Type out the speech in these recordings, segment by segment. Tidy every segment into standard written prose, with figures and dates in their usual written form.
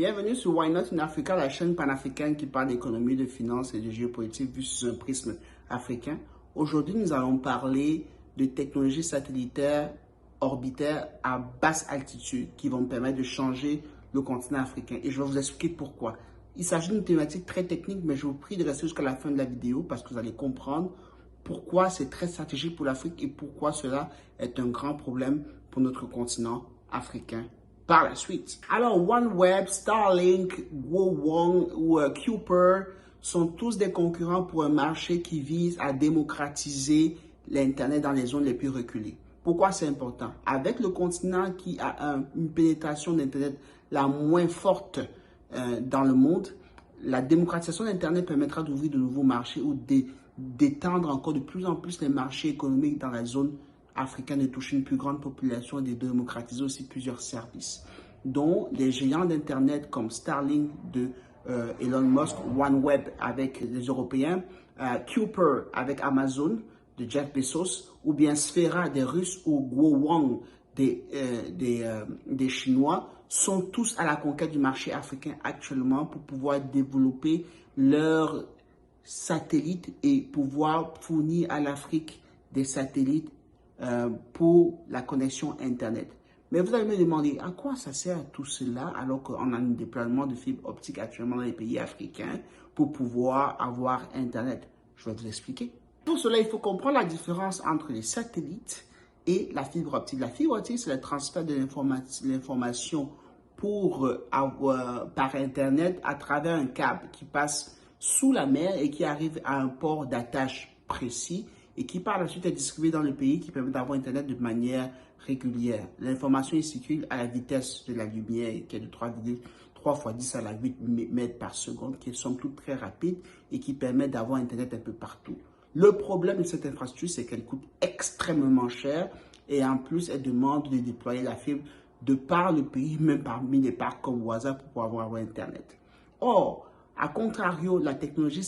Bienvenue sur Why Not in Africa, la chaîne panafricaine qui parle d'économie, de finance et de géopolitique vu sous un prisme africain. Aujourd'hui, nous allons parler de technologies satellitaires orbitaires à basse altitude qui vont permettre de changer le continent africain. Et je vais vous expliquer pourquoi. Il s'agit d'une thématique très technique, mais je vous prie de rester jusqu'à la fin de la vidéo parce que vous allez comprendre pourquoi c'est très stratégique pour l'Afrique et pourquoi cela est un grand problème pour notre continent africain par la suite. Alors, OneWeb, Starlink, Huawei ou Kuiper sont tous des concurrents pour un marché qui vise à démocratiser l'Internet dans les zones les plus reculées. Pourquoi c'est important? Avec le continent qui a une pénétration d'Internet la moins forte dans le monde, la démocratisation d'Internet permettra d'ouvrir de nouveaux marchés ou d'étendre encore de plus en plus les marchés économiques dans la zone africaine, de toucher une plus grande population et de démocratiser aussi plusieurs services, dont les géants d'Internet comme Starlink de Elon Musk, OneWeb avec les Européens, Kuiper avec Amazon de Jeff Bezos, ou bien Sphera des Russes ou Huawei des Chinois, sont tous à la conquête du marché africain actuellement pour pouvoir développer leurs satellites et pouvoir fournir à l'Afrique des satellites pour la connexion Internet. Mais vous allez me demander à quoi ça sert tout cela alors qu'on a un déploiement de fibre optique actuellement dans les pays africains pour pouvoir avoir Internet. Je vais vous expliquer. Pour cela, il faut comprendre la différence entre les satellites et la fibre optique. La fibre optique, c'est le transfert de l'information par Internet à travers un câble qui passe sous la mer et qui arrive à un port d'attache précis et qui par la suite est distribué dans le pays qui permet d'avoir Internet de manière régulière. L'information circule à la vitesse de la lumière qui est de 3 fois 10 à la 8 mètres par seconde, qui est somme toute très rapide et qui permet d'avoir Internet un peu partout. Le problème de cette infrastructure, c'est qu'elle coûte extrêmement cher et en plus, elle demande de déployer la fibre de par le pays, même parmi les parcs comme Waza pour pouvoir avoir Internet. Or, à contrario, la technologie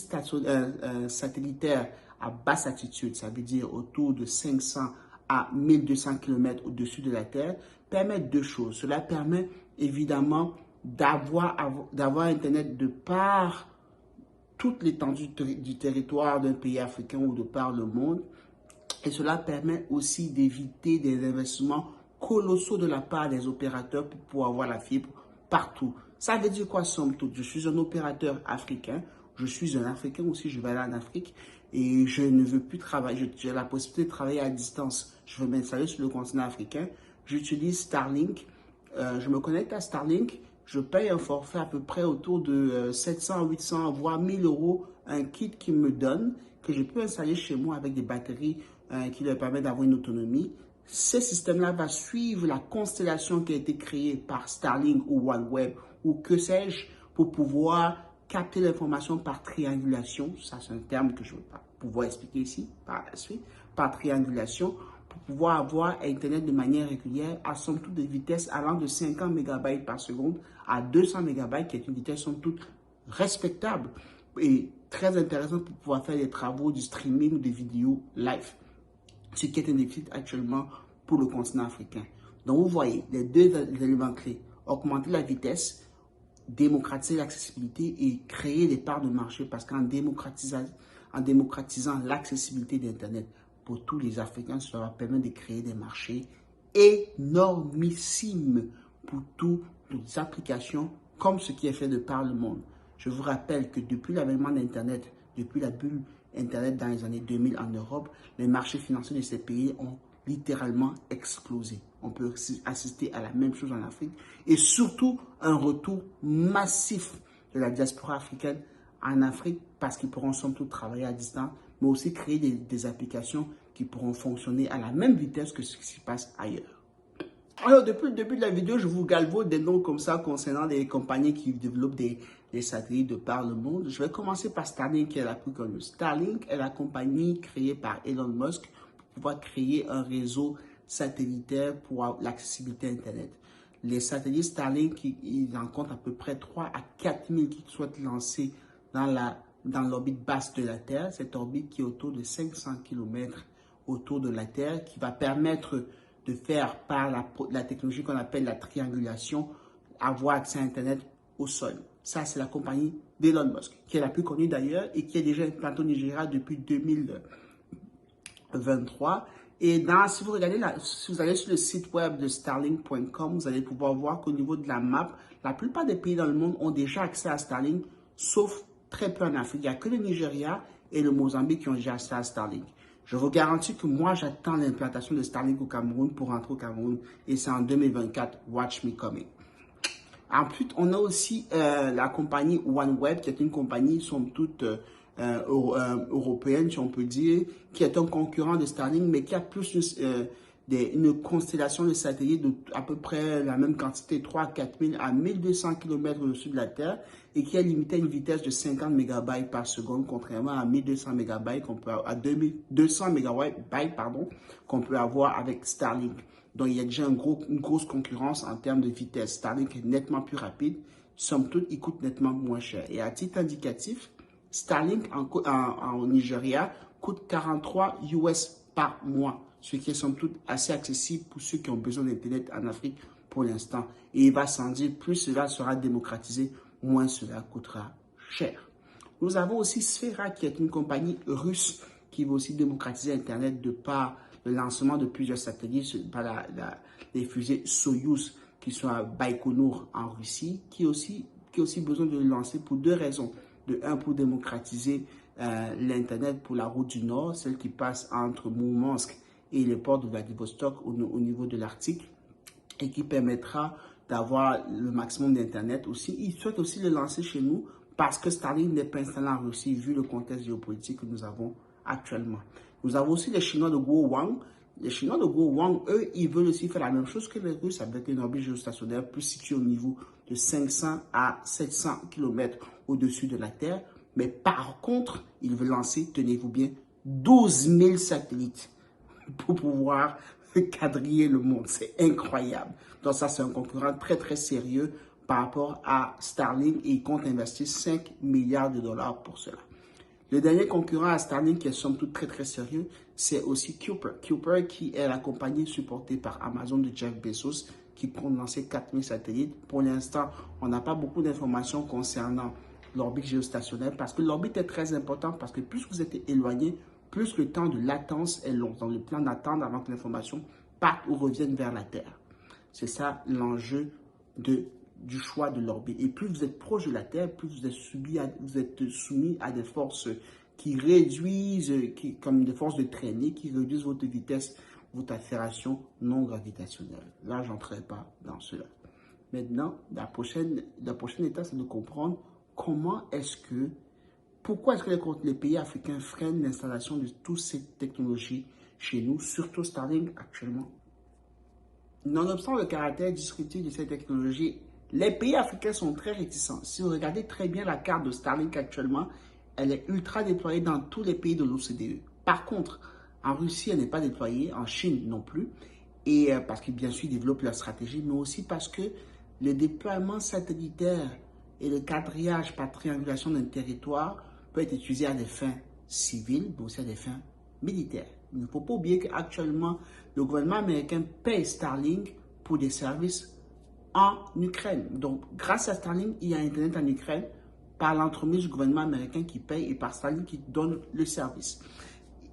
satellitaire à basse altitude, ça veut dire autour de 500 à 1200 km au-dessus de la Terre, permet deux choses. Cela permet évidemment d'avoir Internet de par toute l'étendue du territoire d'un pays africain ou de par le monde. Et cela permet aussi d'éviter des investissements colossaux de la part des opérateurs pour pouvoir avoir la fibre partout. Ça veut dire quoi, somme toute? Je suis un opérateur africain, je suis un Africain aussi, je vais aller en Afrique et je ne veux plus travailler, j'ai la possibilité de travailler à distance. Je veux m'installer sur le continent africain, j'utilise Starlink, je me connecte à Starlink, je paye un forfait à peu près autour de 700, 800, voire 1000 euros, un kit qui me donne, que je peux installer chez moi avec des batteries qui leur permettent d'avoir une autonomie. Ce système-là va suivre la constellation qui a été créée par Starlink ou OneWeb ou que sais-je pour pouvoir capter l'information par triangulation. Ça, c'est un terme que je ne vais pas pouvoir expliquer ici par la suite. Par triangulation, pour pouvoir avoir Internet de manière régulière à somme toute de vitesse allant de 50 MB par seconde à 200 MB, qui est une vitesse somme toute respectable et très intéressante pour pouvoir faire des travaux du streaming ou des vidéos live. Ce qui est un défi actuellement pour le continent africain. Donc, vous voyez les deux éléments clés. Augmenter la vitesse, démocratiser l'accessibilité et créer des parts de marché parce qu'en démocratisant l'accessibilité d'Internet pour tous les Africains, cela va permettre de créer des marchés énormissimes pour toutes les applications comme ce qui est fait de par le monde. Je vous rappelle que depuis l'avènement d'Internet, depuis la bulle Internet dans les années 2000 en Europe, les marchés financiers de ces pays ont littéralement explosé. On peut assister à la même chose en Afrique et surtout un retour massif de la diaspora africaine en Afrique parce qu'ils pourront sans doute travailler à distance, mais aussi créer des applications qui pourront fonctionner à la même vitesse que ce qui se passe ailleurs. Alors, depuis le début de la vidéo, je vous galvaude des noms comme ça concernant des compagnies qui développent des satellites de par le monde. Je vais commencer par Starlink, qui est la plus connue. Starlink est la compagnie créée par Elon Musk pour pouvoir créer un réseau satellitaire pour l'accessibilité Internet. Les satellites Starlink, ils en comptent à peu près 3 à 4 000 qui souhaitent lancer dans l'orbite basse de la Terre. Cette orbite qui est autour de 500 km autour de la Terre, qui va permettre de faire par la technologie qu'on appelle la triangulation, avoir accès à Internet au sol. Ça, c'est la compagnie d'Elon Musk, qui est la plus connue d'ailleurs et qui est déjà implantée au Nigeria depuis 2023. Et si vous regardez, si vous allez sur le site web de Starlink.com, vous allez pouvoir voir qu'au niveau de la map, la plupart des pays dans le monde ont déjà accès à Starlink, sauf très peu en Afrique. Il n'y a que le Nigeria et le Mozambique qui ont déjà accès à Starlink. Je vous garantis que moi, j'attends l'implantation de Starlink au Cameroun pour rentrer au Cameroun et c'est en 2024. Watch me coming. Ensuite, on a aussi la compagnie OneWeb, qui est une compagnie, somme toute, européenne, si on peut dire, qui est un concurrent de Starlink, mais qui a plus une constellation de satellites de à peu près la même quantité, 3 à 4 000 à 1200 km au-dessus de la Terre, et qui est limité à une vitesse de 50 MB par seconde, contrairement à 1200 MB à 200 MB, pardon, qu'on peut avoir avec Starlink. Donc, il y a déjà une grosse concurrence en termes de vitesse. Starlink est nettement plus rapide. Somme toute, il coûte nettement moins cher. Et à titre indicatif, Starlink en Nigeria coûte 43 US par mois, ce qui est somme toute assez accessible pour ceux qui ont besoin d'Internet en Afrique pour l'instant. Et il va sans dire, plus cela sera démocratisé, moins cela coûtera cher. Nous avons aussi Sfera, qui est une compagnie russe qui va aussi démocratiser Internet de par le lancement de plusieurs satellites par les fusées Soyouz qui sont à Baïkonour en Russie, qui a aussi besoin de le lancer pour deux raisons. De un, pour démocratiser l'Internet pour la route du Nord, celle qui passe entre Mourmansk et le port de Vladivostok au niveau de l'Arctique, et qui permettra d'avoir le maximum d'Internet aussi. Il souhaite aussi le lancer chez nous parce que Starlink n'est pas installé en Russie vu le contexte géopolitique que nous avons actuellement. Nous avons aussi les Chinois de Guowang. Les Chinois de Guowang, eux, ils veulent aussi faire la même chose que les Russes avec une orbite géostationnaire plus située au niveau de 500 à 700 km au-dessus de la Terre. Mais par contre, ils veulent lancer, tenez-vous bien, 12 000 satellites pour pouvoir quadriller le monde. C'est incroyable. Donc ça, c'est un concurrent très, très sérieux par rapport à Starlink et ils comptent investir 5 milliards de dollars pour cela. Le dernier concurrent à Starlink qui est somme toute très, très sérieux, c'est aussi Kuiper. Kuiper qui est la compagnie supportée par Amazon de Jeff Bezos qui compte lancer 4000 satellites. Pour l'instant, on n'a pas beaucoup d'informations concernant l'orbite géostationnaire parce que l'orbite est très important parce que plus vous êtes éloigné, plus le temps de latence est long. Dans le plan d'attente avant que l'information parte ou revienne vers la Terre. C'est ça l'enjeu du choix de l'orbite. Et plus vous êtes proche de la Terre, plus vous êtes soumis à des forces qui réduisent, comme des forces de traînée, qui réduisent votre vitesse, votre accélération non gravitationnelle. Là, je n'entrerai pas dans cela. Maintenant, la prochaine étape, c'est de comprendre pourquoi est-ce que les pays africains freinent l'installation de toutes ces technologies chez nous, surtout Starlink actuellement. Nonobstant le caractère disruptif de ces technologies, les pays africains sont très réticents. Si vous regardez très bien la carte de Starlink actuellement, elle est ultra déployée dans tous les pays de l'OCDE. Par contre, en Russie, elle n'est pas déployée, en Chine non plus, et parce qu'ils bien sûr développent leur stratégie, mais aussi parce que le déploiement satellitaire et le quadrillage par triangulation d'un territoire peut être utilisé à des fins civiles, mais aussi à des fins militaires. Il ne faut pas oublier qu'actuellement, le gouvernement américain paye Starlink pour des services en Ukraine. Donc, grâce à Starlink, il y a Internet en Ukraine par l'entremise du gouvernement américain qui paye et par Starlink qui donne le service.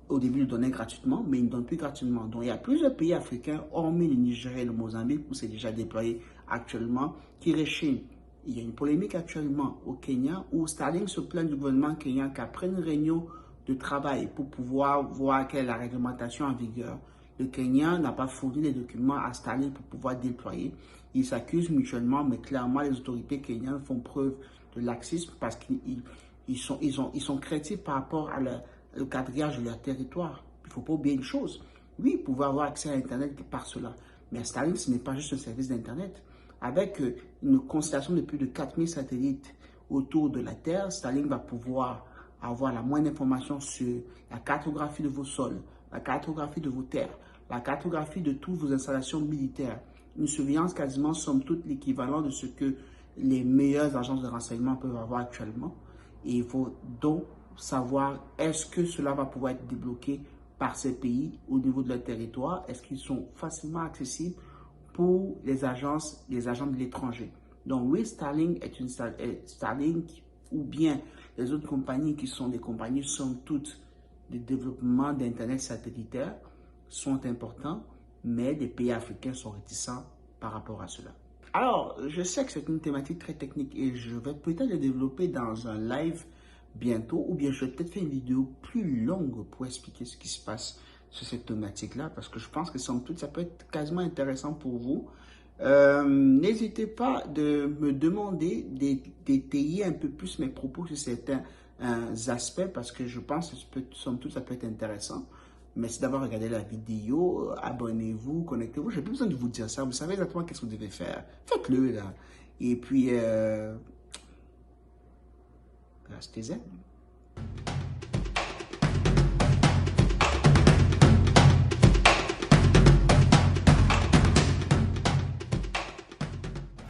Au début, il le donnait gratuitement, mais il ne donne plus gratuitement. Donc, il y a plusieurs pays africains, hormis le Nigeria et le Mozambique, où c'est déjà déployé actuellement, qui réchinent. Il y a une polémique actuellement au Kenya où Starlink se plaint du gouvernement kenyan qu'après une réunion de travail pour pouvoir voir quelle est la réglementation en vigueur, le Kenya n'a pas fourni les documents à Starlink pour pouvoir déployer. Ils s'accusent mutuellement, mais clairement, les autorités kenyanes font preuve de laxisme parce qu'ils sont créatifs par rapport au quadrillage de leur territoire. Il ne faut pas oublier une chose. Oui, ils pouvaient avoir accès à Internet par cela. Mais Starlink, ce n'est pas juste un service d'Internet. Avec une constellation de plus de 4000 satellites autour de la Terre, Starlink va pouvoir avoir la moindre information sur la cartographie de vos sols, la cartographie de vos terres, la cartographie de toutes vos installations militaires. Une surveillance quasiment somme toute l'équivalent de ce que les meilleures agences de renseignement peuvent avoir actuellement. Et il faut donc savoir est-ce que cela va pouvoir être débloqué par ces pays au niveau de leur territoire. Est-ce qu'ils sont facilement accessibles pour les agents de l'étranger. Donc oui, Starlink est Starlink ou bien les autres compagnies qui sont des compagnies, somme toute, de développement d'Internet satellitaire sont importants, mais les pays africains sont réticents par rapport à cela. Alors, je sais que c'est une thématique très technique et je vais peut-être le développer dans un live bientôt, ou bien je vais peut-être faire une vidéo plus longue pour expliquer ce qui se passe sur cette thématique-là, parce que je pense que somme toute, ça peut être quasiment intéressant pour vous. N'hésitez pas de me demander d'étayer un peu plus mes propos sur certains aspects, parce que je pense que somme toute, ça peut être intéressant. Merci d'avoir regardé la vidéo. Abonnez-vous, connectez-vous. Je n'ai plus besoin de vous dire ça. Vous savez exactement qu'est-ce que vous devez faire. Faites-le là. Et puis, restez zen.